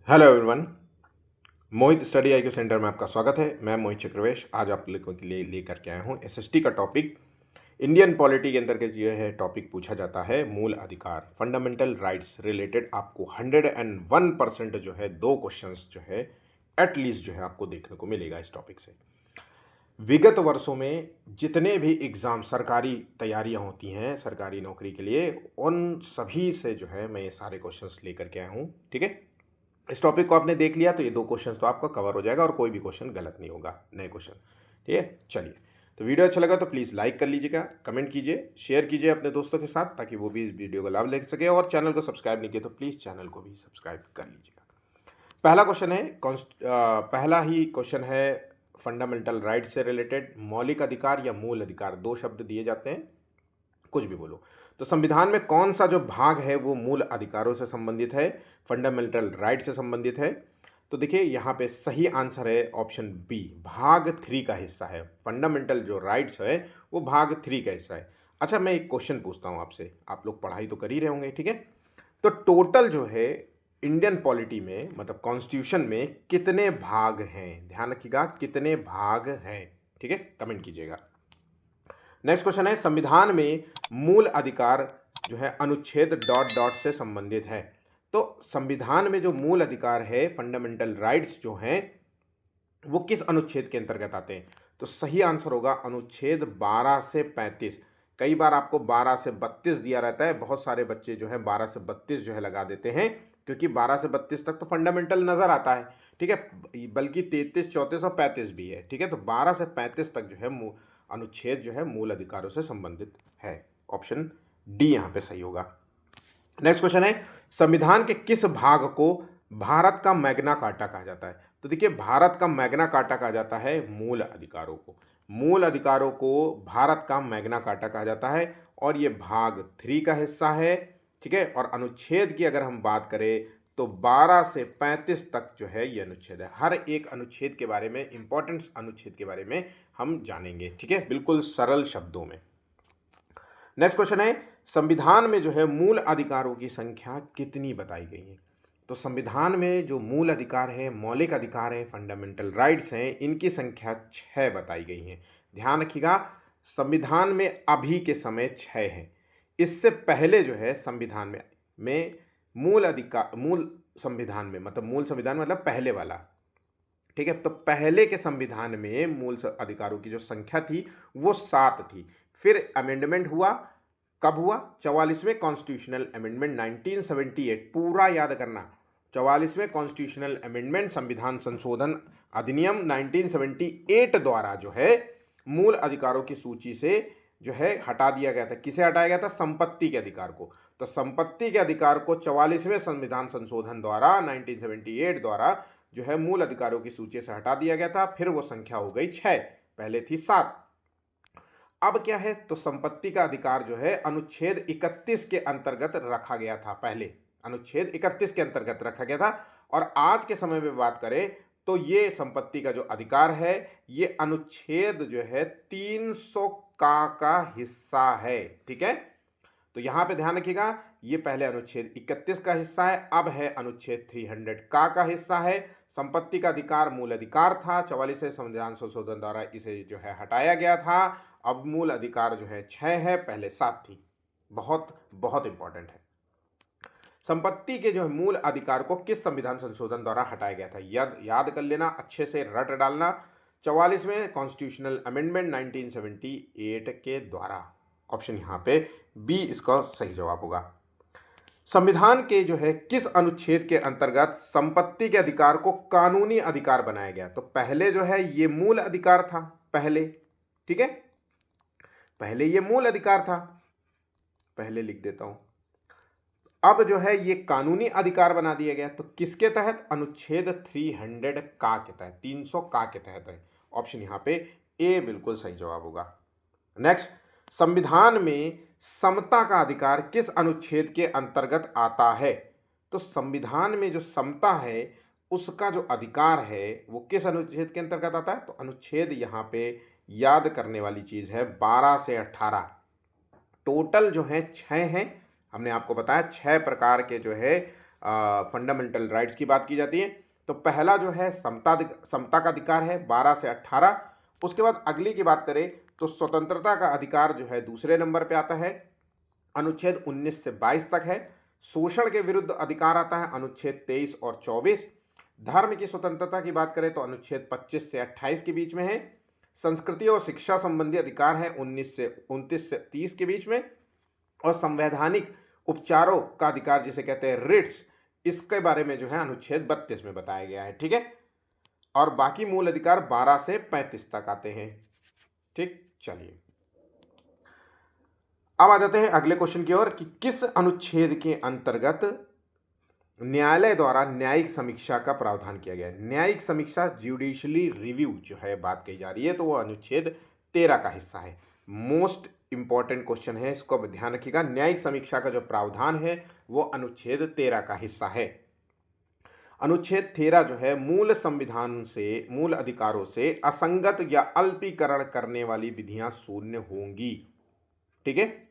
Hello everyone. Mohit study IQ centre में आपका स्वागत है। मैं मोहित चक्रवेश आज आप लोगों के लिए लेकर के आया हूँ एसएसटी का टॉपिक। इंडियन पॉलिटी के अंतर्गत जो है टॉपिक पूछा जाता है मूल अधिकार, फंडामेंटल राइट्स रिलेटेड। आपको 101% जो है 2 क्वेश्चंस जो है एटलीस्ट जो है आपको देखने को मिलेगा इस टॉपिक से। विगत वर्षों में जितने भी एग्ज़ाम सरकारी तैयारियां होती हैं सरकारी नौकरी के लिए, उन सभी से जो है मैं ये सारे क्वेश्चंस लेकर के आया हूँ। ठीक है, इस टॉपिक को आपने देख लिया तो ये 2 क्वेश्चन तो आपका कवर हो जाएगा और कोई भी क्वेश्चन गलत नहीं होगा, नए क्वेश्चन। ठीक है, चलिए। तो वीडियो अच्छा लगा तो प्लीज़ लाइक कर लीजिएगा, कमेंट कीजिए, शेयर कीजिए अपने दोस्तों के साथ ताकि वो भी इस वीडियो का लाभ ले सके, और चैनल को सब्सक्राइब नहीं किया तो प्लीज़ चैनल को भी सब्सक्राइब कर लीजिएगा। पहला क्वेश्चन है पहला ही क्वेश्चन है फंडामेंटल राइट से रिलेटेड। मौलिक अधिकार या मूल अधिकार, 2 शब्द दिए जाते हैं, कुछ भी बोलो। तो संविधान में कौन सा जो भाग है वो मूल अधिकारों से संबंधित है, फंडामेंटल राइट से संबंधित है? तो देखिए यहाँ पे सही आंसर है ऑप्शन बी, भाग 3 का हिस्सा है। फंडामेंटल जो राइट्स है वो भाग 3 का हिस्सा है। अच्छा, मैं एक क्वेश्चन पूछता हूँ आपसे, आप लोग पढ़ाई तो कर ही रहे होंगे, ठीक है? तो टोटल जो है इंडियन पॉलिटी में, मतलब कॉन्स्टिट्यूशन में कितने भाग हैं? ध्यान रखिएगा, कितने भाग हैं, ठीक है? कमेंट कीजिएगा। नेक्स्ट क्वेश्चन है, संविधान में मूल अधिकार जो है अनुच्छेद डॉट डॉट से संबंधित है। तो संविधान में जो मूल अधिकार है, फंडामेंटल राइट्स जो हैं, वो किस अनुच्छेद के अंतर्गत आते हैं? तो सही आंसर होगा अनुच्छेद 12 से 35। कई बार आपको 12 से 32 दिया रहता है, बहुत सारे बच्चे जो है 12 से 32 जो है लगा देते हैं, क्योंकि 12 से 32 तक तो फंडामेंटल नजर आता है, ठीक है, बल्कि 33, 34 और 35 भी है, ठीक है। तो 12 से 35 तक जो है अनुच्छेद जो है मूल अधिकारों से संबंधित है। ऑप्शन डी यहाँ पे सही होगा। नेक्स्ट क्वेश्चन है, संविधान के किस भाग को भारत का मैग्ना कार्टा कहा जाता है? तो देखिए, भारत का मैग्ना कार्टा कहा जाता है मूल अधिकारों को। मूल अधिकारों को भारत का मैग्ना कार्टा कहा जाता है और ये भाग 3 का हिस्सा है, ठीक है। और अनुच्छेद की अगर हम बात करें तो 12 से 35 तक जो है ये अनुच्छेद है। हर एक अनुच्छेद के बारे में, इंपॉर्टेंट अनुच्छेद के बारे में हम जानेंगे, ठीक है, बिल्कुल सरल शब्दों में। नेक्स्ट क्वेश्चन है, संविधान में जो है मूल अधिकारों की संख्या कितनी बताई गई है? तो संविधान में जो मूल अधिकार है, मौलिक अधिकार है, फंडामेंटल राइट्स हैं, इनकी संख्या 6 बताई गई है। ध्यान रखिएगा, संविधान में अभी के समय 6 है। इससे पहले जो है संविधान में मूल अधिकार, मूल संविधान में, मतलब मूल संविधान मतलब पहले वाला, ठीक है। तो पहले के संविधान में मूल अधिकारों की जो संख्या थी वो 7 थी। फिर अमेंडमेंट हुआ, कब हुआ? 44वें कॉन्स्टिट्यूशनल अमेंडमेंट 1978, पूरा याद करना। 44वें कॉन्स्टिट्यूशनल अमेंडमेंट, संविधान संशोधन अधिनियम 1978 द्वारा जो है मूल अधिकारों की सूची से जो है हटा दिया गया था। किसे हटाया गया था? संपत्ति के अधिकार को। तो संपत्ति के अधिकार को 44वें संविधान संशोधन द्वारा 1978 द्वारा जो है मूल अधिकारों की सूची से हटा दिया गया था। फिर वो संख्या हो गई 6, पहले थी 7। अब क्या है? तो संपत्ति का अधिकार जो है अनुच्छेद 31 के अंतर्गत रखा गया था। पहले अनुच्छेद 31 के अंतर्गत रखा गया था, और आज के समय में बात करें तो ये संपत्ति का जो अधिकार है ये अनुच्छेद जो है 300 का हिस्सा है, ठीक है। तो यहां पे ध्यान रखिएगा, ये पहले अनुच्छेद 31 का हिस्सा है, अब है अनुच्छेद 300 का हिस्सा है। संपत्ति का अधिकार मूल अधिकार था, 44वें संविधान संशोधन द्वारा इसे जो है हटाया गया था। अब मूल अधिकार जो है 6 है, पहले 7 थी। बहुत बहुत इंपॉर्टेंट है। संपत्ति के जो है मूल अधिकार को किस संविधान संशोधन द्वारा हटाया गया था? याद कर लेना, अच्छे से रट डालना। 44वें कॉन्स्टिट्यूशनल अमेंडमेंट 1978 के द्वारा। ऑप्शन यहाँ पे बी इसका सही जवाब होगा। संविधान के जो है किस अनुच्छेद के अंतर्गत संपत्ति के अधिकार को कानूनी अधिकार बनाया गया? तो पहले जो है ये मूल अधिकार था, पहले, ठीक है, पहले ये मूल अधिकार था, पहले लिख देता हूं। अब जो है ये कानूनी अधिकार बना दिया गया, तो किसके तहत? अनुच्छेद 300 का के तहत, 300 का के तहत है। ऑप्शन यहाँ पे ए बिल्कुल सही जवाब होगा। नेक्स्ट, संविधान में समता का अधिकार किस अनुच्छेद के अंतर्गत आता है? तो संविधान में जो समता है उसका जो अधिकार है वो किस अनुच्छेद के अंतर्गत आता है? तो अनुच्छेद यहाँ पे याद करने वाली चीज है 12 से 18। टोटल जो है 6 हैं। हमने आपको बताया 6 प्रकार के जो है फंडामेंटल राइट्स की बात की जाती है। तो पहला जो है समता का अधिकार है 12 से 18। उसके बाद अगली की बात करें तो स्वतंत्रता का अधिकार जो है दूसरे नंबर पे आता है, अनुच्छेद 19 से 22 तक है। शोषण के विरुद्ध अधिकार आता है अनुच्छेद 23 और 24। धर्म की स्वतंत्रता की बात करें तो अनुच्छेद 25 से 28 के बीच में है। संस्कृति और शिक्षा संबंधी अधिकार है 19 से 29 से 30 के बीच में। और संवैधानिक उपचारों का अधिकार जिसे कहते हैं रिट्स, इसके बारे में जो है अनुच्छेद 32 में बताया गया है। ठीक है, और बाकी मूल अधिकार 12 से 35 तक आते हैं। ठीक, चलिए अब आ जाते हैं अगले क्वेश्चन की ओर कि किस अनुच्छेद के अंतर्गत न्यायालय द्वारा न्यायिक समीक्षा का प्रावधान किया गया है। न्यायिक समीक्षा, जुडिशली रिव्यू जो है बात कही जा रही है, तो वो अनुच्छेद 13 का हिस्सा है। मोस्ट इंपॉर्टेंट क्वेश्चन है, इसको ध्यान रखिएगा। न्यायिक समीक्षा का जो प्रावधान है वो अनुच्छेद 13 का हिस्सा है। अनुच्छेद 13 जो है मूल संविधान से, मूल अधिकारों से असंगत या अल्पीकरण करने वाली विधियां शून्य होंगी। ठीक है,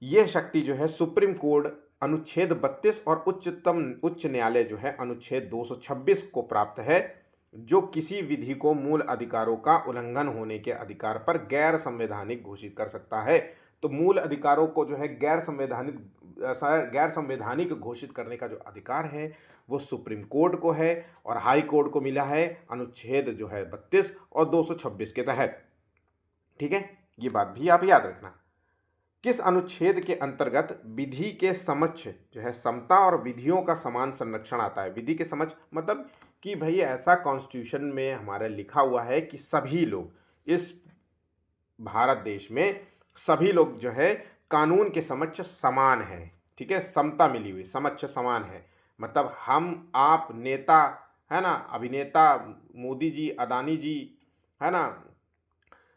यह शक्ति जो है सुप्रीम कोर्ट अनुच्छेद 32 और उच्च न्यायालय जो है अनुच्छेद 226 को प्राप्त है, जो किसी विधि को मूल अधिकारों का उल्लंघन होने के अधिकार पर गैर संवैधानिक घोषित कर सकता है। तो मूल अधिकारों को जो है गैर संवैधानिक घोषित करने का जो अधिकार है वो सुप्रीम कोर्ट को है और हाई कोर्ट को मिला है अनुच्छेद जो है 32 और 226 के तहत। ठीक है, ये बात भी आप याद रखना। किस अनुच्छेद के अंतर्गत विधि के समक्ष जो है समता और विधियों का समान संरक्षण आता है। विधि के समक्ष मतलब कि भाई ऐसा कॉन्स्टिट्यूशन में हमारे लिखा हुआ है कि सभी लोग इस भारत देश में, सभी लोग जो है कानून के समक्ष समान है। ठीक है, समता मिली हुई, समक्ष समान है, मतलब हम आप नेता है ना, अभिनेता मोदी जी, अदानी जी है ना,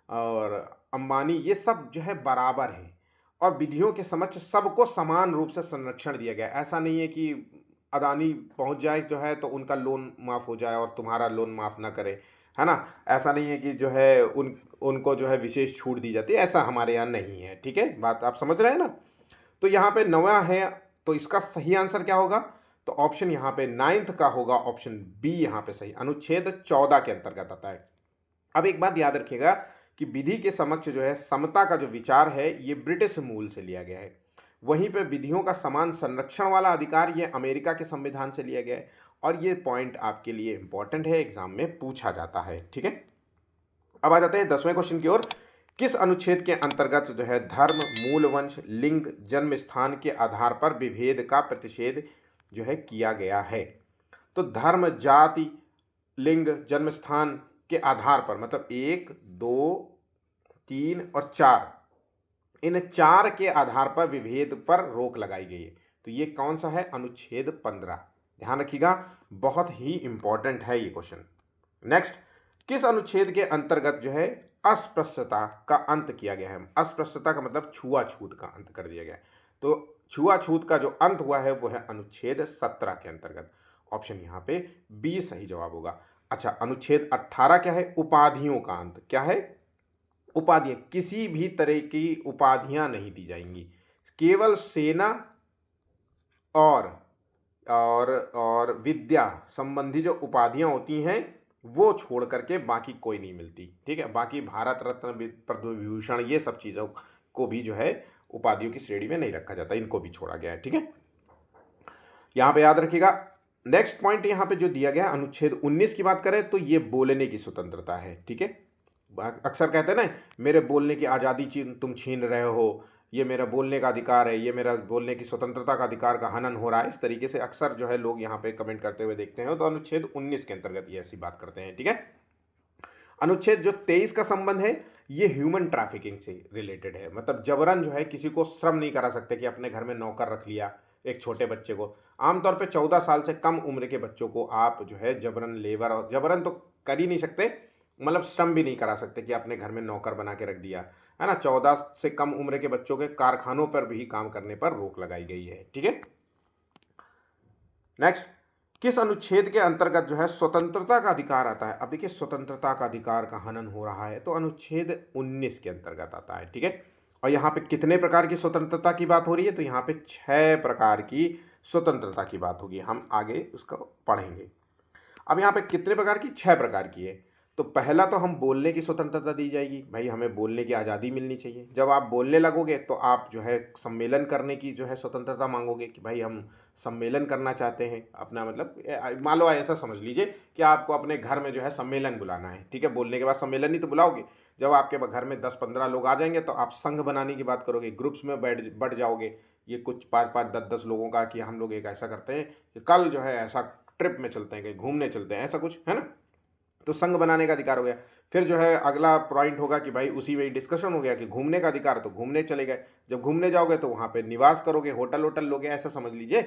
और अंबानी, ये सब जो है बराबर है और विधियों के समक्ष सबको समान रूप से संरक्षण दिया गया। ऐसा नहीं है कि अदानी पहुंच जाए जो है तो उनका लोन माफ़ हो जाए और तुम्हारा लोन माफ़ ना करे, है ना। ऐसा नहीं है कि जो है उनको जो है विशेष छूट दी जाती है, ऐसा हमारे यहाँ नहीं है। ठीक है, बात आप समझ रहे हैं ना। तो यहाँ पे 9 है, तो इसका सही आंसर क्या होगा? तो ऑप्शन यहाँ पे 9th का होगा, ऑप्शन बी यहाँ पे सही, अनुच्छेद 14 के अंतर्गत आता है। अब एक बात याद रखिएगा कि विधि के समक्ष जो है समता का जो विचार है ये ब्रिटिश मूल से लिया गया है, वहीं पे विधियों का समान संरक्षण वाला अधिकार ये अमेरिका के संविधान से लिया गया है। और ये पॉइंट आपके लिए इंपॉर्टेंट है, एग्जाम में पूछा जाता है। ठीक है, अब आ जाते हैं 10वें क्वेश्चन की ओर। किस अनुच्छेद के अंतर्गत जो है धर्म, मूल वंश, लिंग, जन्म स्थान के आधार पर विभेद का प्रतिषेध जो है किया गया है? तो धर्म, जाति, लिंग, जन्म स्थान के आधार पर, मतलब 1, 2, 3 और 4, इन 4 के आधार पर विभेद पर रोक लगाई गई है। तो ये कौन सा है? अनुच्छेद 15। ध्यान रखिएगा, बहुत ही इंपॉर्टेंट है ये क्वेश्चन। नेक्स्ट, किस अनुच्छेद के अंतर्गत जो है अस्पृश्यता का अंत किया गया है? अस्पृश्यता का मतलब छुआछूत का अंत कर दिया गया है। तो छुआछूत का जो अंत हुआ है वो है अनुच्छेद 17 के अंतर्गत। ऑप्शन यहाँ पे बी सही जवाब होगा। अच्छा, अनुच्छेद 18 क्या है? उपाधियों का अंत। क्या है? उपाधियां, किसी भी तरह की उपाधियां नहीं दी जाएंगी, केवल सेना और विद्या संबंधी जो उपाधियां होती हैं वो छोड़ करके बाकी कोई नहीं मिलती। ठीक है, बाकी भारत रत्न, पद्म विभूषण, ये सब चीज़ों को भी जो है उपाधियों की श्रेणी में नहीं रखा जाता, इनको भी छोड़ा गया है। ठीक है, यहाँ पे याद रखिएगा। नेक्स्ट पॉइंट यहाँ पे जो दिया गया अनुच्छेद 19 की बात करें तो ये बोलने की स्वतंत्रता है। ठीक है, अक्सर कहते हैं ना, मेरे बोलने की आज़ादी तुम छीन रहे हो, ये मेरा बोलने का अधिकार है, ये मेरा बोलने की स्वतंत्रता का अधिकार का हनन हो रहा है, इस तरीके से अक्सर जो है लोग यहाँ पे कमेंट करते हुए देखते हैं। तो अनुच्छेद 19 के अंतर्गत ये ऐसी बात करते हैं। ठीक है, अनुच्छेद जो 23 का संबंध है ये ह्यूमन ट्रैफिकिंग से रिलेटेड है, मतलब जबरन जो है किसी को श्रम नहीं करा सकते कि अपने घर में नौकर रख लिया एक छोटे बच्चे को। आमतौर पे 14 साल से कम उम्र के बच्चों को आप जो है जबरन लेबर, और जबरन तो कर ही नहीं सकते, मतलब श्रम भी नहीं करा सकते कि अपने घर में नौकर बना के रख दिया, है ना। 14 से कम उम्र के बच्चों के कारखानों पर भी काम करने पर रोक लगाई गई है। ठीक है, नेक्स्ट, किस अनुच्छेद के अंतर्गत जो है स्वतंत्रता का अधिकार आता है? अब देखिए, स्वतंत्रता का अधिकार का हनन हो रहा है तो अनुच्छेद 19 के अंतर्गत आता है। ठीक है, और यहाँ पे कितने प्रकार की स्वतंत्रता की बात हो रही है? तो यहाँ पे 6 प्रकार की स्वतंत्रता की बात होगी, हम आगे उसको पढ़ेंगे। अब यहाँ पे कितने प्रकार की, 6 प्रकार की है। तो पहला तो हम बोलने की स्वतंत्रता दी जाएगी, भाई हमें बोलने की आज़ादी मिलनी चाहिए। जब आप बोलने लगोगे तो आप जो है सम्मेलन करने की जो है स्वतंत्रता मांगोगे कि भाई हम सम्मेलन करना चाहते हैं अपना, मतलब मान लो ऐसा समझ लीजिए कि आपको अपने घर में जो है सम्मेलन बुलाना है, ठीक है, बोलने के बाद सम्मेलन ही तो बुलाओगे। जब आपके घर में 10-15 लोग आ जाएंगे तो आप संघ बनाने की बात करोगे, ग्रुप्स में बढ़ जाओगे। ये कुछ 5-5, 10-10 लोगों का कि हम लोग एक ऐसा करते हैं कि कल जो है ऐसा ट्रिप में चलते हैं, कहीं घूमने चलते हैं, ऐसा कुछ है ना। तो संघ बनाने का अधिकार हो गया। फिर जो है अगला पॉइंट होगा कि भाई उसी में डिस्कशन हो गया कि घूमने का अधिकार, तो घूमने चले गए। जब घूमने जाओगे तो वहाँ पे निवास करोगे, होटल वोटल लोगे, ऐसा समझ लीजिए।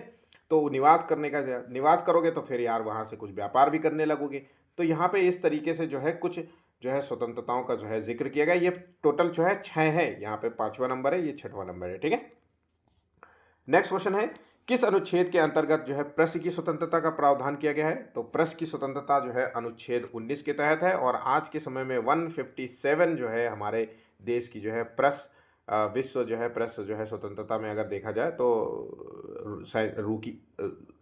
तो निवास करोगे तो फिर यार वहाँ से कुछ व्यापार भी करने लगोगे। तो यहाँ पे इस तरीके से जो है कुछ जो है स्वतंत्रताओं का जो है जिक्र किया गया। ये टोटल जो है 6 है, यहाँ पे 5वां नंबर है, ये 6वां नंबर है, ठीक है। नेक्स्ट क्वेश्चन है, किस अनुच्छेद के अंतर्गत जो है प्रेस की स्वतंत्रता का प्रावधान किया गया है? तो प्रेस की स्वतंत्रता जो है अनुच्छेद 19 के तहत है, और आज के समय में 157 जो है हमारे देश की जो है प्रेस विश्व जो है प्रेस जो है स्वतंत्रता में अगर देखा जाए तो रू की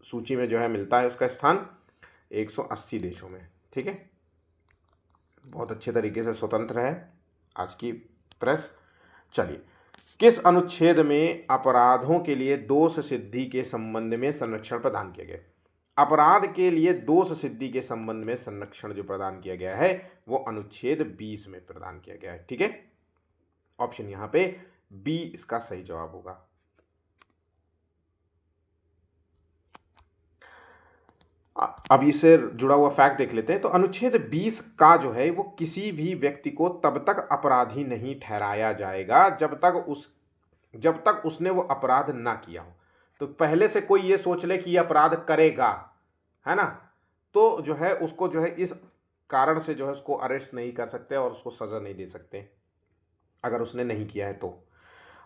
सूची में जो है मिलता है उसका स्थान 180 देशों में, ठीक है। बहुत अच्छे तरीके से स्वतंत्र है आज की प्रेस। चलिए, किस अनुच्छेद में अपराधों के लिए दोष सिद्धि के संबंध में संरक्षण प्रदान किया गया? अपराध के लिए दोष सिद्धि के संबंध में संरक्षण जो प्रदान किया गया है वो अनुच्छेद 20 में प्रदान किया गया है, ठीक है। ऑप्शन यहां पे बी इसका सही जवाब होगा। अब इससे जुड़ा हुआ फैक्ट देख लेते हैं। तो अनुच्छेद 20 का जो है वो किसी भी व्यक्ति को तब तक अपराधी नहीं ठहराया जाएगा जब तक उसने वो अपराध ना किया हो। तो पहले से कोई ये सोच ले कि ये अपराध करेगा, है ना, तो जो है उसको जो है इस कारण से जो है उसको अरेस्ट नहीं कर सकते और उसको सजा नहीं दे सकते अगर उसने नहीं किया है। तो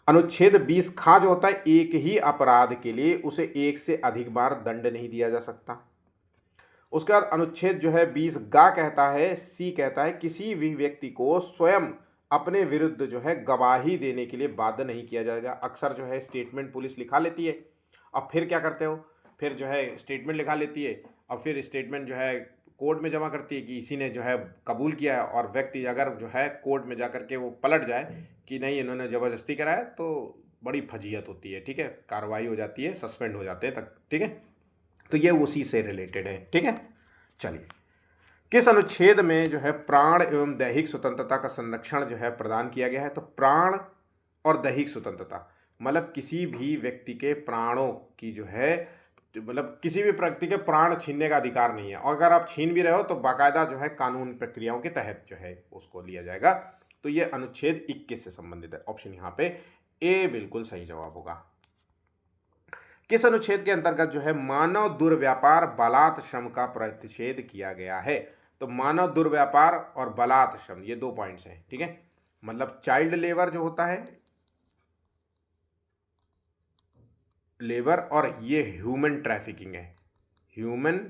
अनुच्छेद 20 खा जो होता है, एक ही अपराध के लिए उसे एक से अधिक बार दंड नहीं दिया जा सकता। उसके बाद अनुच्छेद जो है 20 गा कहता है, सी कहता है, किसी भी व्यक्ति को स्वयं अपने विरुद्ध जो है गवाही देने के लिए बाध्य नहीं किया जाएगा। अक्सर जो है स्टेटमेंट पुलिस लिखा लेती है, अब फिर क्या करते हो, फिर जो है स्टेटमेंट लिखा लेती है, अब फिर स्टेटमेंट जो है कोर्ट में जमा करती है कि इसी ने जो है कबूल किया है, और व्यक्ति अगर जो है कोर्ट में जा करके वो पलट जाए कि नहीं इन्होंने ज़बरदस्ती कराया, तो बड़ी फजीहत होती है, ठीक है, कार्रवाई हो जाती है, सस्पेंड हो जाते हैं तक, ठीक है। तो ये उसी से रिलेटेड है, ठीक है। चलिए, किस अनुच्छेद में जो है प्राण एवं दैहिक स्वतंत्रता का संरक्षण जो है प्रदान किया गया है? तो प्राण और दैहिक स्वतंत्रता मतलब किसी भी व्यक्ति के प्राणों की जो है, मतलब किसी भी व्यक्ति के प्राण छीनने का अधिकार नहीं है, और अगर आप छीन भी रहे हो तो बाकायदा जो है कानून प्रक्रियाओं के तहत जो है उसको लिया जाएगा। तो ये अनुच्छेद 21 से संबंधित है। ऑप्शन यहाँ पे ए बिल्कुल सही जवाब होगा। किस अनुच्छेद के अंतर्गत जो है मानव दुर्व्यापार बलात् श्रम का प्रतिषेध किया गया है? तो मानव दुर्व्यापार और बलात् श्रम ये 2 पॉइंट्स हैं, ठीक है। मतलब चाइल्ड लेबर जो होता है लेबर, और ये ह्यूमन ट्रैफिकिंग है। ह्यूमन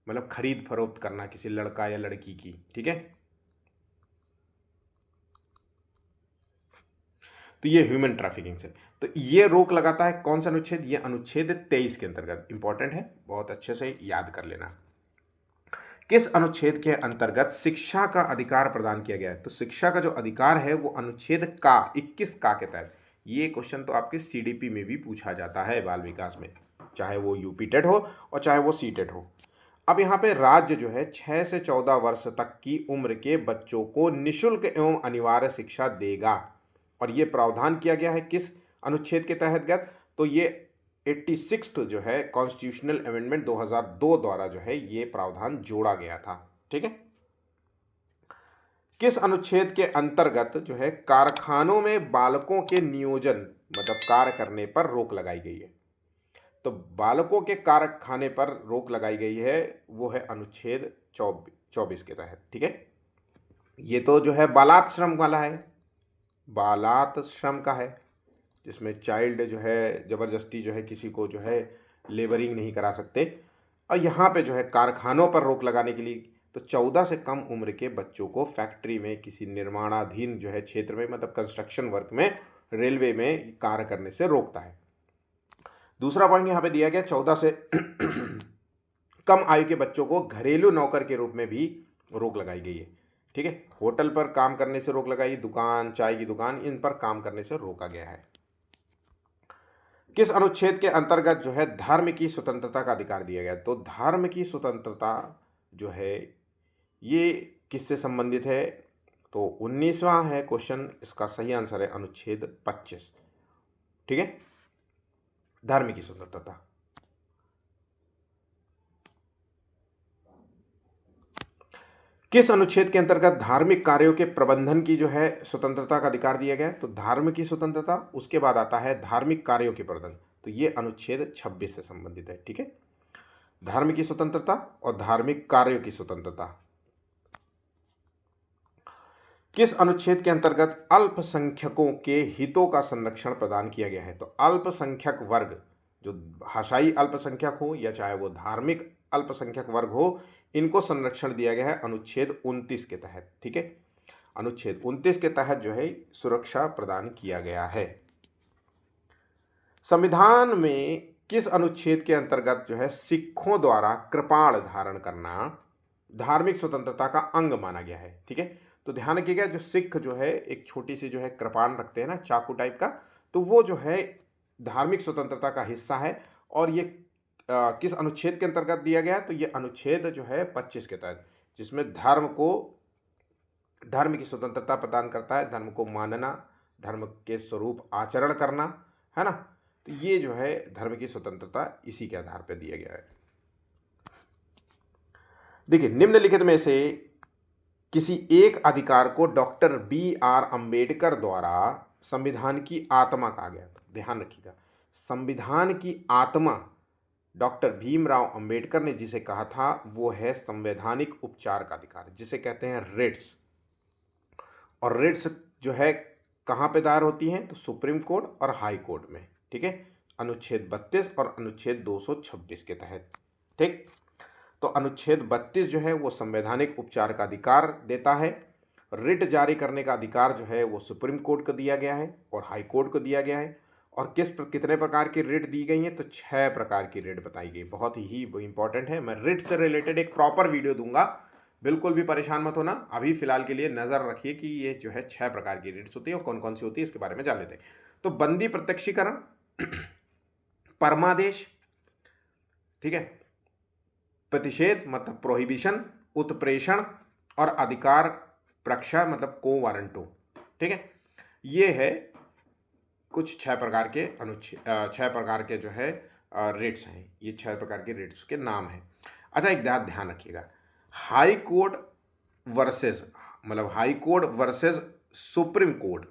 मतलब खरीद फरोख्त करना किसी लड़का या लड़की की, ठीक है। तो ये ह्यूमन ट्रैफिकिंग से तो ये रोक लगाता है कौन सा अनुच्छेद? ये अनुच्छेद 23 के अंतर्गत। इंपॉर्टेंट है, बहुत अच्छे से याद कर लेना। किस अनुच्छेद के अंतर्गत शिक्षा का अधिकार प्रदान किया गया है? तो शिक्षा का जो अधिकार है वो अनुच्छेद का 21 का के तहत। ये क्वेश्चन तो आपके सीडीपी में भी पूछा जाता है बाल विकास में, चाहे वो यूपी टेट हो और चाहे वो सी टेट हो। अब यहाँ पे राज्य जो है 6 से 14 वर्ष तक की उम्र के बच्चों को निःशुल्क एवं अनिवार्य शिक्षा देगा, और ये प्रावधान किया गया है किस अनुच्छेद के तहत? तो ये 86 जो है कॉन्स्टिट्यूशनल अमेंडमेंट 2002 द्वारा जो है ये प्रावधान जोड़ा गया था, ठीक है। किस अनुच्छेद के अंतर्गत जो है कारखानों में बालकों के नियोजन मतलब कार्य करने पर रोक लगाई गई है? तो बालकों के कारखाने पर रोक लगाई गई है वो है अनुच्छेद 24 के तहत, ठीक है। ये तो जो है बालात श्रम वाला है, बालात श्रम का है, जिसमें चाइल्ड जो है ज़बरदस्ती जो है किसी को जो है लेबरिंग नहीं करा सकते। और यहाँ पे जो है कारखानों पर रोक लगाने के लिए तो 14 से कम उम्र के बच्चों को फैक्ट्री में किसी निर्माणाधीन जो है क्षेत्र में मतलब कंस्ट्रक्शन वर्क में रेलवे में कार्य करने से रोकता है। दूसरा पॉइंट यहाँ पे दिया गया 14 से कम आयु के बच्चों को घरेलू नौकर के रूप में भी रोक लगाई गई है। ठीक है, होटल पर काम करने से रोक लगाई, दुकान, चाय की दुकान, इन पर काम करने से रोका गया है। किस अनुच्छेद के अंतर्गत जो है धर्म की स्वतंत्रता का अधिकार दिया गया है? तो धर्म की स्वतंत्रता जो है ये किससे संबंधित है? तो 19वां है क्वेश्चन, इसका सही आंसर है अनुच्छेद 25। ठीक है, धर्म की स्वतंत्रता। किस अनुच्छेद के अंतर्गत धार्मिक कार्यों के प्रबंधन की जो है स्वतंत्रता का अधिकार दिया गया है? तो धर्म की स्वतंत्रता, उसके बाद आता है धार्मिक कार्यों के प्रबंधन, तो ये अनुच्छेद 26 से संबंधित है। ठीक है, धर्म की स्वतंत्रता और धार्मिक कार्यों की स्वतंत्रता। किस अनुच्छेद के अंतर्गत अल्पसंख्यकों के हितों का संरक्षण प्रदान किया गया है? तो अल्पसंख्यक वर्ग, जो भाषाई अल्पसंख्यक हो या चाहे वो धार्मिक अल्पसंख्यक वर्ग हो, इनको संरक्षण दिया गया है अनुच्छेद 29 के तहत। ठीक है, अनुच्छेद 29 के तहत जो है सुरक्षा प्रदान किया गया है। संविधान में किस अनुच्छेद के अंतर्गत जो है सिखों द्वारा कृपाण धारण करना धार्मिक स्वतंत्रता का अंग माना गया है? ठीक है, तो ध्यान रखिएगा, जो सिख जो है एक छोटी सी जो है कृपाण रखते हैं ना, चाकू टाइप का, तो वो जो है धार्मिक स्वतंत्रता का हिस्सा है। और ये किस अनुच्छेद के अंतर्गत दिया गया? तो ये अनुच्छेद जो है 25 के तहत, जिसमें धर्म की स्वतंत्रता प्रदान करता है, धर्म को मानना, धर्म के स्वरूप आचरण करना, है ना। तो ये जो है धर्म की स्वतंत्रता इसी के आधार पर दिया गया है। देखिए, निम्नलिखित में से किसी एक अधिकार को डॉक्टर BR अंबेडकर द्वारा संविधान की आत्मा कहा गया। ध्यान रखिएगा, संविधान की आत्मा डॉक्टर भीमराव अंबेडकर ने जिसे कहा था वो है संवैधानिक उपचार का अधिकार, जिसे कहते हैं रिट्स। और रिट्स जो है कहाँ पे दायर होती हैं? तो सुप्रीम कोर्ट और हाई कोर्ट में। ठीक है, अनुच्छेद 32 और अनुच्छेद 226 के तहत। ठीक, तो अनुच्छेद 32 जो है वो संवैधानिक उपचार का अधिकार देता है। रिट जारी करने का अधिकार जो है वो सुप्रीम कोर्ट को दिया गया है और हाई कोर्ट को दिया गया है। और कितने प्रकार की रिट दी गई हैं? तो 6 प्रकार की रिट बताई गई। बहुत ही इंपॉर्टेंट है, मैं रिट से रिलेटेड एक प्रॉपर वीडियो दूंगा, बिल्कुल भी परेशान मत होना। अभी फिलहाल के लिए नज़र रखिए कि ये जो है 6 प्रकार की रिट्स होती है और कौन कौन सी होती है, इसके बारे में जान लेते हैं। तो बंदी प्रत्यक्षीकरण, परमादेश, ठीक है, प्रतिषेध मतलब प्रोहिबिशन, उत्प्रेषण और अधिकार प्रक्षा मतलब को वारंटो। ठीक है, ये है कुछ 6 प्रकार के 6 प्रकार के जो है रेट्स हैं। ये 6 प्रकार के रेट्स के नाम हैं। अच्छा, एक बात ध्यान रखिएगा, हाई कोर्ट वर्सेस मतलब high court versus supreme court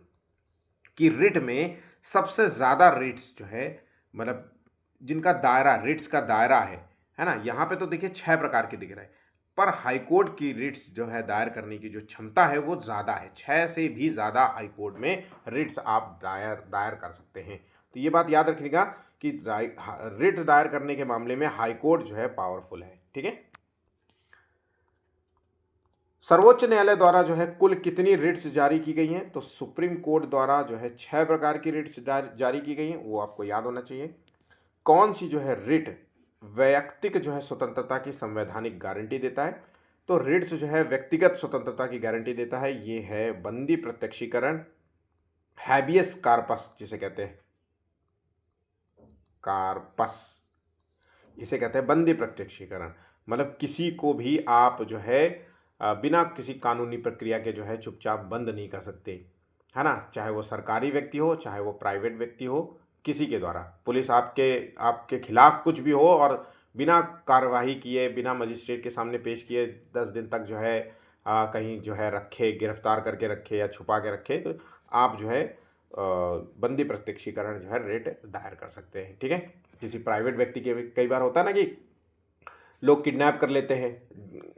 की रिट में सबसे ज़्यादा रिट्स जो है मतलब जिनका दायरा, रिट्स का दायरा है ना, यहाँ पे तो देखिए 6 प्रकार के दिख रहे हैं, पर हाई कोर्ट की रिट्स जो है दायर करने की जो क्षमता है वो ज़्यादा है। 6 से भी ज़्यादा हाई कोर्ट में रिट्स आप दायर कर सकते हैं। तो ये बात याद रखिएगा कि रिट दायर करने के मामले में हाई कोर्ट जो है पावरफुल है। ठीक है, सर्वोच्च न्यायालय द्वारा जो है कुल कितनी रिट्स जारी की गई हैं? तो सुप्रीम कोर्ट द्वारा जो है 6 प्रकार की रिट्स जारी की गई हैं, वो आपको याद होना चाहिए। कौन सी जो है रिट वैयक्तिक जो है स्वतंत्रता की संवैधानिक गारंटी देता है? तो रिट्स जो है व्यक्तिगत स्वतंत्रता की गारंटी देता है। ये है बंदी प्रत्यक्षीकरण, हैबियस कार्पस जिसे कहते हैं, कार्पस इसे कहते हैं बंदी प्रत्यक्षीकरण। मतलब किसी को भी आप जो है बिना किसी कानूनी प्रक्रिया के जो है चुपचाप बंद नहीं कर सकते, है ना, चाहे वो सरकारी व्यक्ति हो चाहे वो प्राइवेट व्यक्ति हो, किसी के द्वारा पुलिस आपके खिलाफ कुछ भी हो और बिना कार्यवाही किए, बिना मजिस्ट्रेट के सामने पेश किए 10 दिन तक जो है कहीं जो है रखे, गिरफ्तार करके रखे या छुपा के रखे, तो आप जो है बंदी प्रत्यक्षीकरण जो है रेट दायर कर सकते हैं। ठीक है, किसी प्राइवेट व्यक्ति के कई बार होता है ना कि लोग किडनैप कर लेते हैं,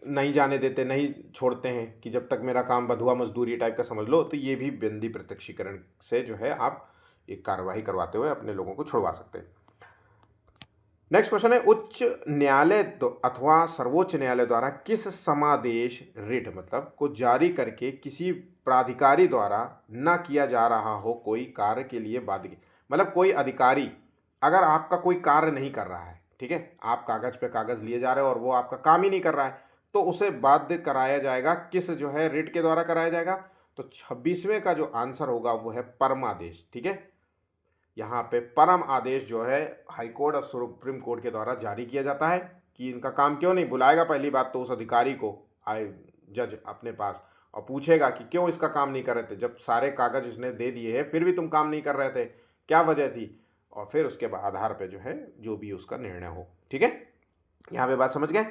नहीं जाने देते, नहीं छोड़ते हैं कि जब तक मेरा काम बधुआ मजदूरी टाइप का समझ लो, तो ये भी बंदी प्रत्यक्षीकरण से जो है आप एक कार्रवाई करवाते हुए अपने लोगों को छुड़वा सकते हैं। नेक्स्ट क्वेश्चन है, उच्च न्यायालय अथवा सर्वोच्च न्यायालय द्वारा किस समादेश रिट मतलब को जारी करके किसी प्राधिकारी द्वारा न किया जा रहा हो कोई कार्य के लिए बाध्य, मतलब कोई अधिकारी अगर आपका कोई कार्य नहीं कर रहा है, ठीक है, आप कागज पे कागज लिए जा रहे हो और वो आपका काम ही नहीं कर रहा है, तो उसे बाध्य कराया जाएगा, किस जो है रिट के द्वारा कराया जाएगा। तो 26वें का जो आंसर होगा वो है परम आदेश, ठीक है। यहाँ पे परम आदेश जो है हाईकोर्ट और सुप्रीम कोर्ट के द्वारा जारी किया जाता है कि इनका काम क्यों नहीं, बुलाएगा पहली बात तो उस अधिकारी को, आए जज अपने पास, और पूछेगा कि क्यों इसका काम नहीं कर रहे थे, जब सारे कागज इसने दे दिए हैं फिर भी तुम काम नहीं कर रहे थे, क्या वजह थी, और फिर उसके आधार पे जो है जो भी उसका निर्णय हो, ठीक है। यहाँ पे बात समझ गए।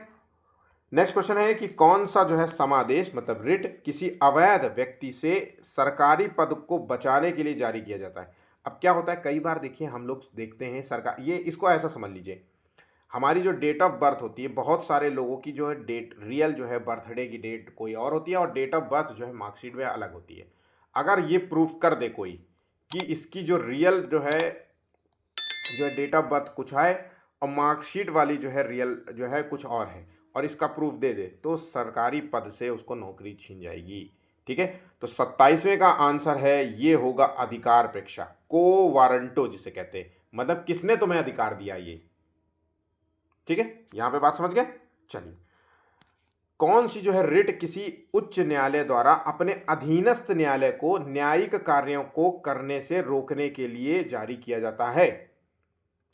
नेक्स्ट क्वेश्चन है कि कौन सा जो है समादेश मतलब रिट किसी अवैध व्यक्ति से सरकारी पद को बचाने के लिए जारी किया जाता है। अब क्या होता है, कई बार देखिए हम लोग देखते हैं सरकार, ये इसको ऐसा समझ लीजिए, हमारी जो डेट ऑफ बर्थ होती है, बहुत सारे लोगों की जो है डेट रियल जो है बर्थडे की डेट कोई और होती है और डेट ऑफ बर्थ जो है मार्कशीट में अलग होती है। अगर ये प्रूफ कर दे कोई कि इसकी जो रियल जो है डेट ऑफ बर्थ कुछ है और मार्कशीट वाली जो है रियल जो है कुछ और है, और इसका प्रूफ दे दे, तो सरकारी पद से उसको नौकरी छीन जाएगी, ठीक है। तो 27वें का आंसर है, ये होगा अधिकार प्रेक्षा, को वारंटो जिसे कहते हैं, मतलब किसने तुम्हें अधिकार दिया ये, ठीक है। यहां पे बात समझ गए। चलिए, कौन सी जो है रिट किसी उच्च न्यायालय द्वारा अपने अधीनस्थ न्यायालय को न्यायिक कार्यों को करने से रोकने के लिए जारी किया जाता है।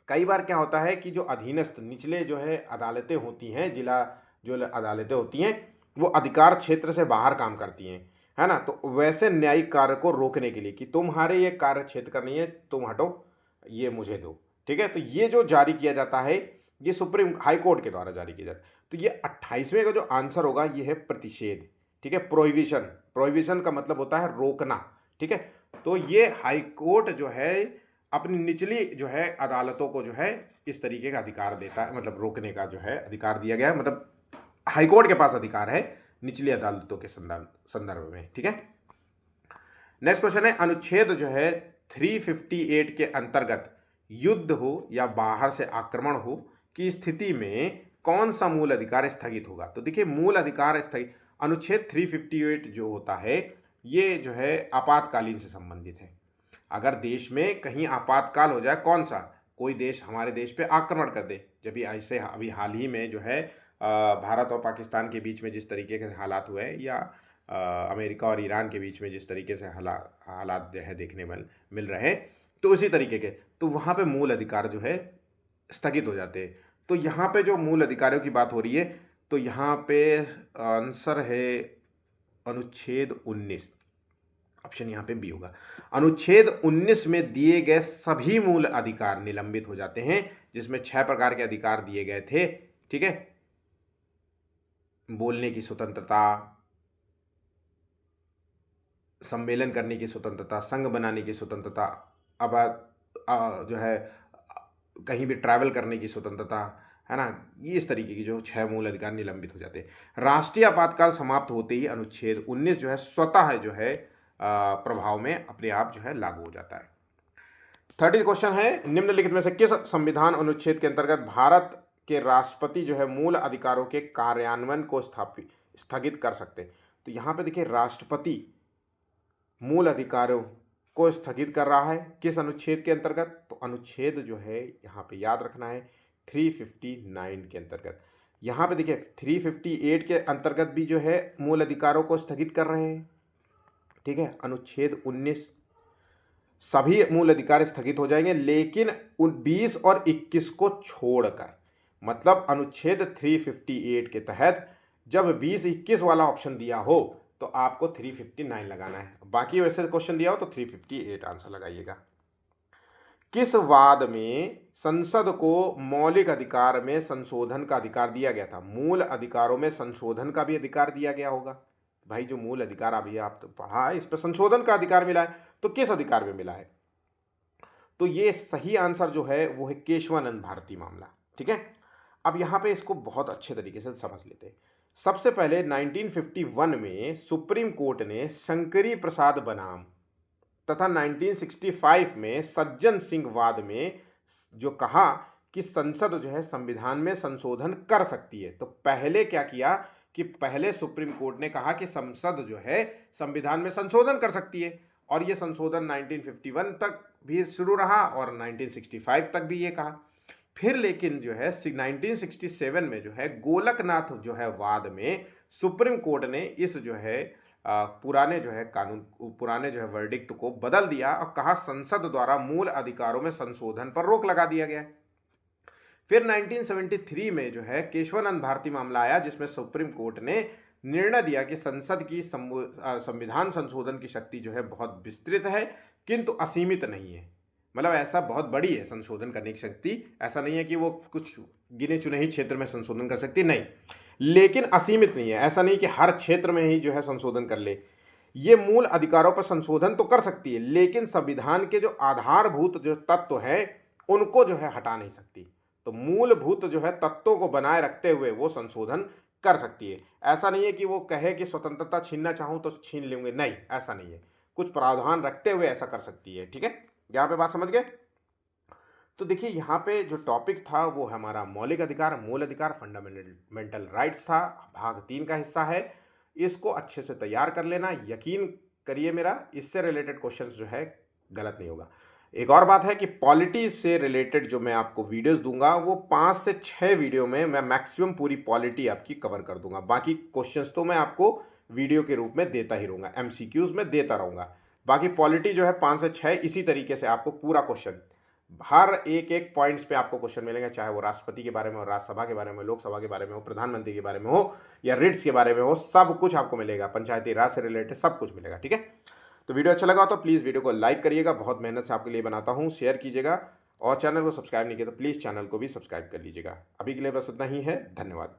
कई बार क्या होता है कि जो अधीनस्थ निचले जो है अदालतें होती हैं, जिला जो अदालतें होती हैं, वो अधिकार क्षेत्र से बाहर काम करती हैं, है ना, तो वैसे न्यायिक कार्य को रोकने के लिए कि तुम्हारे ये कार्य क्षेत्र का नहीं है, तुम हटो, ये मुझे दो, ठीक है। तो ये जो जारी किया जाता है, ये सुप्रीम हाई कोर्ट के द्वारा जारी किया जाता है। तो ये 28वें का जो आंसर होगा ये है प्रतिषेध, ठीक है, प्रोहिबिशन। प्रोहिबिशन का मतलब होता है रोकना, ठीक है। तो ये हाई कोर्ट जो है अपनी निचली जो है अदालतों को जो है इस तरीके का अधिकार देता है, मतलब रोकने का जो है अधिकार दिया गया है, मतलब हाईकोर्ट के पास अधिकार है निचली अदालतों के संदर्भ में, ठीक है। नेक्स्ट क्वेश्चन है, अनुच्छेद जो है 358 के अंतर्गत युद्ध हो या बाहर से आक्रमण हो की स्थिति में कौन सा मूल अधिकार स्थगित होगा। तो देखिए, मूल अधिकार स्थगित, अनुच्छेद 358 जो होता है ये जो है आपातकालीन से संबंधित है। अगर देश में कहीं आपातकाल हो जाए, कौन सा, कोई देश हमारे देश पे आक्रमण कर दे, जब भी ऐसे अभी हाल ही में जो है भारत और पाकिस्तान के बीच में जिस तरीके के हालात हुए हैं, या अमेरिका और ईरान के बीच में जिस तरीके से हालात जो है देखने में मिल रहे हैं, तो उसी तरीके के, तो वहाँ पे मूल अधिकार जो है स्थगित हो जाते हैं। तो यहाँ पे जो मूल अधिकारों की बात हो रही है, तो यहाँ पे आंसर है अनुच्छेद 19, ऑप्शन यहाँ पे बी होगा। अनुच्छेद 19 में दिए गए सभी मूल अधिकार निलंबित हो जाते हैं, जिसमें 6 प्रकार के अधिकार दिए गए थे, ठीक है। बोलने की स्वतंत्रता, सम्मेलन करने की स्वतंत्रता, संघ बनाने की स्वतंत्रता, अब जो है कहीं भी ट्रैवल करने की स्वतंत्रता, है ना, ये इस तरीके की जो 6 मूल अधिकार निलंबित हो जाते हैं। राष्ट्रीय आपातकाल समाप्त होते ही अनुच्छेद 19 जो है स्वतः जो है प्रभाव में अपने आप जो है लागू हो जाता है। 30 क्वेश्चन है, निम्नलिखित में से किस संविधान अनुच्छेद के अंतर्गत भारत के राष्ट्रपति जो है मूल अधिकारों के कार्यान्वयन को स्थगित कर सकते हैं। तो यहाँ पे देखिए, राष्ट्रपति मूल अधिकारों को स्थगित कर रहा है किस अनुच्छेद के अंतर्गत, तो अनुच्छेद जो है यहाँ पे याद रखना है 359 के अंतर्गत। यहाँ पे देखिए 358 के अंतर्गत भी जो है मूल अधिकारों को स्थगित कर रहे हैं, ठीक है। अनुच्छेद 19 सभी मूल अधिकार स्थगित हो जाएंगे, लेकिन 20 और 21 को छोड़कर, मतलब अनुच्छेद 358 के तहत जब 20-21 वाला ऑप्शन दिया हो तो आपको 359 लगाना है, बाकी वैसे क्वेश्चन दिया हो तो 358 आंसर लगाइएगा। किस वाद में संसद को मौलिक अधिकार में संशोधन का अधिकार दिया गया था। मूल अधिकारों में संशोधन का भी अधिकार दिया गया होगा भाई, जो मूल अधिकार अभी आप तो पढ़ा है, इस पर संशोधन का अधिकार मिला है, तो किस अधिकार में मिला है। तो ये सही आंसर जो है वो है केशवानंद भारती मामला, ठीक है। अब यहाँ पे इसको बहुत अच्छे तरीके से समझ लेते हैं। सबसे पहले 1951 में सुप्रीम कोर्ट ने शंकरी प्रसाद बनाम तथा 1965 में सज्जन सिंह वाद में जो कहा कि संसद जो है संविधान में संशोधन कर सकती है, तो पहले क्या किया कि पहले सुप्रीम कोर्ट ने कहा कि संसद जो है संविधान में संशोधन कर सकती है, और ये संशोधन 1951 तक भी शुरू रहा और 1965 तक भी ये कहा। फिर लेकिन जो है 1967 में जो है गोलकनाथ जो है वाद में सुप्रीम कोर्ट ने इस जो है पुराने जो है कानून, पुराने जो है वर्डिक्ट को बदल दिया और कहा संसद द्वारा मूल अधिकारों में संशोधन पर रोक लगा दिया गया। फिर 1973 में जो है केशवानंद भारती मामला आया, जिसमें सुप्रीम कोर्ट ने निर्णय दिया कि संसद की संविधान संशोधन की शक्ति जो है बहुत विस्तृत है किंतु असीमित नहीं है। मतलब ऐसा बहुत बड़ी है संशोधन करने की शक्ति, ऐसा नहीं है कि वो कुछ गिने चुने ही क्षेत्र में संशोधन कर सकती, नहीं, लेकिन असीमित नहीं है। ऐसा नहीं कि हर क्षेत्र में ही जो है संशोधन कर ले। ये मूल अधिकारों पर संशोधन तो कर सकती है, लेकिन संविधान के जो आधारभूत जो तत्व है उनको जो है हटा नहीं सकती। तो मूलभूत जो है तत्वों को बनाए रखते हुए वो संशोधन कर सकती है। ऐसा नहीं है कि वो कहे कि स्वतंत्रता छीनना चाहूँ तो छीन लूंगे, नहीं, ऐसा नहीं है। कुछ प्रावधान रखते हुए ऐसा कर सकती है। ठीक है, यहाँ पे बात समझ गए। तो देखिए यहाँ पे जो टॉपिक था वो हमारा मौलिक अधिकार, मूल अधिकार, फंडामेंटल राइट्स था, भाग 3 का हिस्सा है। इसको अच्छे से तैयार कर लेना, यकीन करिए मेरा, इससे रिलेटेड क्वेश्चंस जो है गलत नहीं होगा। एक और बात है कि पॉलिटी से रिलेटेड जो मैं आपको वीडियोस दूंगा वो 5 से 6 वीडियो में मैं मैक्सिमम पूरी पॉलिटी आपकी कवर कर दूंगा। बाकी क्वेश्चंस तो मैं आपको वीडियो के रूप में देता ही रहूँगा, MCQs में देता रहूँगा। बाकी पॉलिटी जो है 5 से 6 इसी तरीके से आपको पूरा क्वेश्चन, हर एक एक पॉइंट्स पे आपको क्वेश्चन मिलेंगे, चाहे वो राष्ट्रपति के बारे में हो, राज्यसभा के बारे में, लोकसभा के बारे में हो, प्रधानमंत्री के बारे में हो या रिट्स के बारे में हो, सब कुछ आपको मिलेगा, पंचायती राज से रिलेटेड सब कुछ मिलेगा। ठीक है, तो वीडियो अच्छा लगा तो प्लीज़ वीडियो को लाइक करिएगा, बहुत मेहनत से आपके लिए बनाता हूँ, शेयर कीजिएगा और चैनल को सब्सक्राइब नहीं किया तो प्लीज़ चैनल को भी सब्सक्राइब कर लीजिएगा। अभी के लिए बस इतना ही है, धन्यवाद।